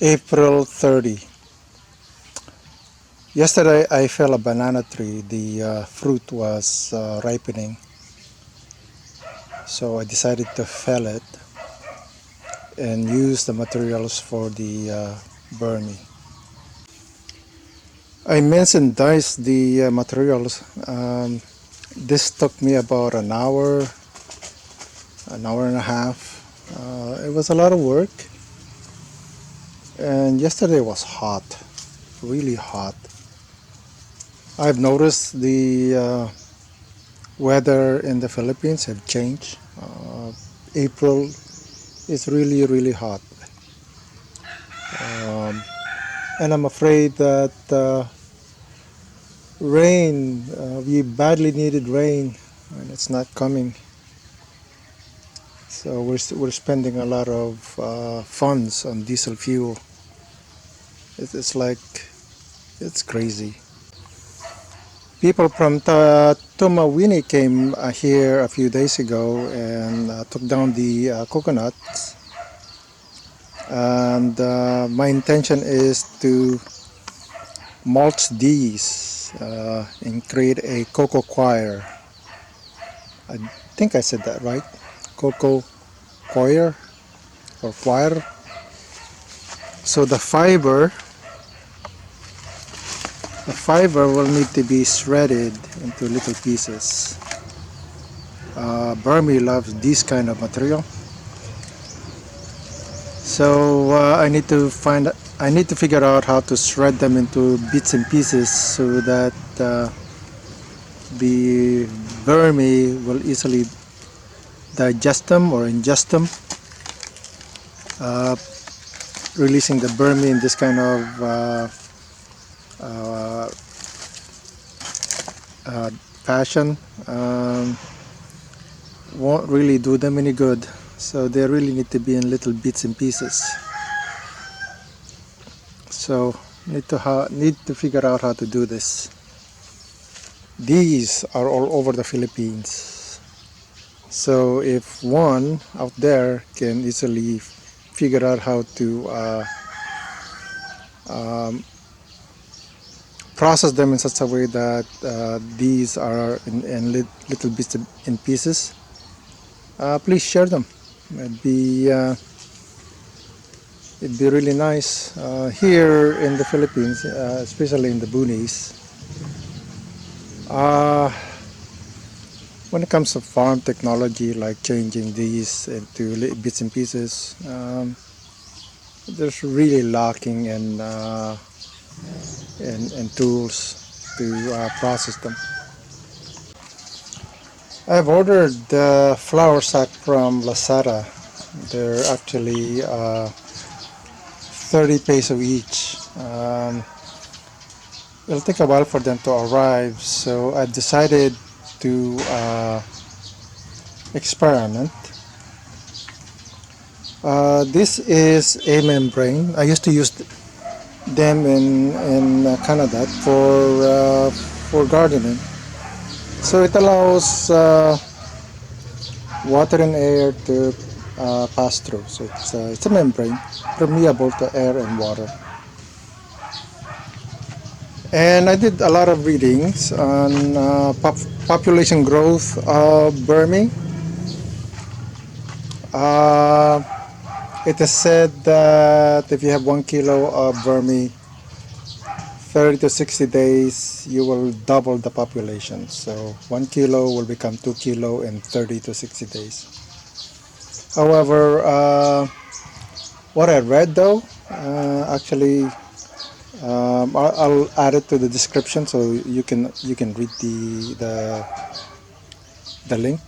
April 30. Yesterday I fell a banana tree. The fruit was ripening, so I decided to fell it and use the materials for the Vermi. I mentioned diced the materials. This took me about an hour and a half. It was a lot of work, and yesterday was hot, really hot. I've noticed the weather in the Philippines have changed. April is really hot, and I'm afraid that rain, we badly needed rain, and it's not coming. So we're spending a lot of funds on diesel fuel. It's like, it's crazy. People from Tumawini came here a few days ago and took down the coconuts. And my intention is to mulch these and create a cocoa choir. I think I said that right. Cocoa choir or choir. So the fiber will need to be shredded into little pieces. Vermi loves this kind of material. So I need to figure out how to shred them into bits and pieces so that the Vermi will easily digest them or ingest them, releasing the Vermi in this kind of fashion. Won't really do them any good, so they really need to be in little bits and pieces. So need to figure out how to do this. These are all over the Philippines, so if one out there can easily figure out how to process them in such a way that these are in little bits and pieces, please share them. It'd be really nice here in the Philippines, especially in the boonies. When it comes to farm technology, like changing these into bits and pieces, there's really lacking in tools to process them. I've ordered the flour sack from Lazada. They're actually 30 peso each. It'll take a while for them to arrive, so I've decided to experiment. This is a membrane. I used to use them in Canada for gardening. So it allows water and air to pass through. So it's a membrane, permeable to air and water. And I did a lot of readings on population growth of Vermi. It is said that if you have 1 kilo of Vermi, 30 to 60 days you will double the population. So 1 kilo will become 2 kilo in 30 to 60 days. However, what I read though, actually, I'll add it to the description so you can read the link.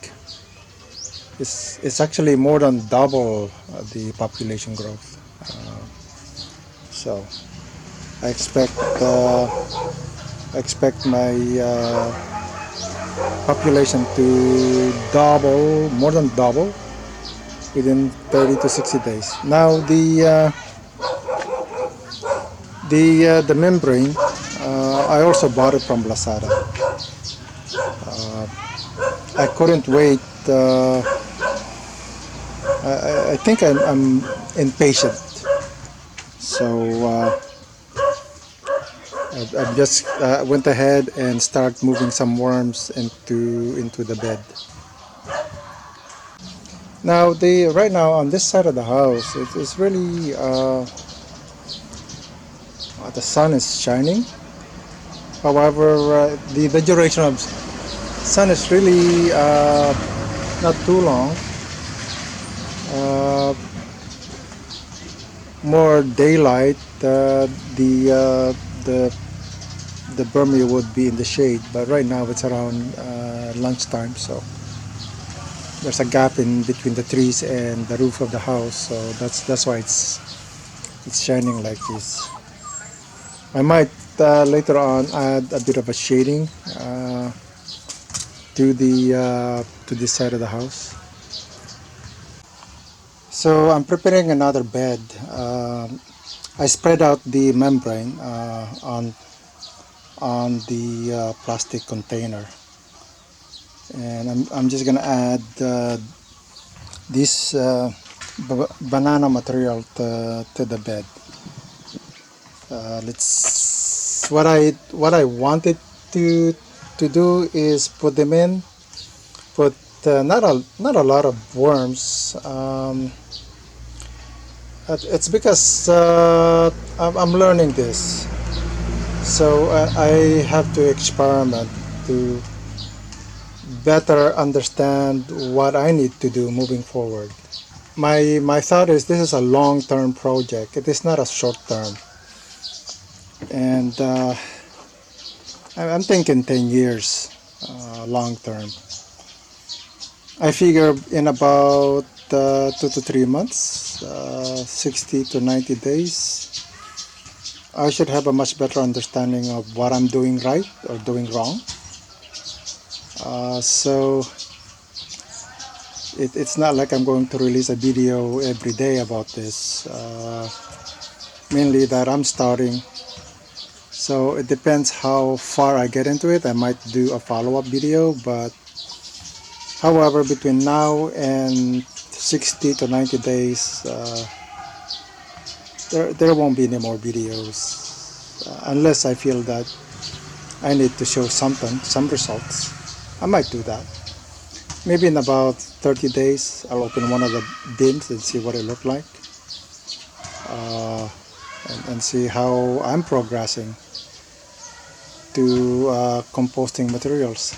It's actually more than double the population growth. So I expect my population to double, more than double, within 30 to 60 days. Now the membrane, I also bought it from Lazada. I couldn't wait. I think I'm impatient, So I just went ahead and start moving some worms into the bed. Now right now on this side of the house, it's really the sun is shining. However, the duration of sun is really not too long. Uh, More daylight, the the Vermi would be in the shade, but right now it's around lunchtime, so there's a gap in between the trees and the roof of the house, so that's why it's shining like this. I might later on add a bit of a shading to this side of the house. So I'm preparing another bed. I spread out the membrane on the plastic container, and I'm just gonna add this banana material to the bed. Let's what I wanted to do is put them in, put not a lot of worms. It's because I'm learning this, so I have to experiment to better understand what I need to do moving forward. My thought is this is a long-term project. It is not a short-term, and I'm thinking 10 years, long-term. I figure in about 2 to 3 months, 60 to 90 days, I should have a much better understanding of what I'm doing right or doing wrong. So it's not like I'm going to release a video every day about this. Mainly that I'm starting, so it depends how far I get into it. I might do a follow-up video, but however, between now and 60 to 90 days, there won't be any more videos unless I feel that I need to show something, some results. I might do that. Maybe in about 30 days, I'll open one of the bins and see what it looked like, and see how I'm progressing to composting materials.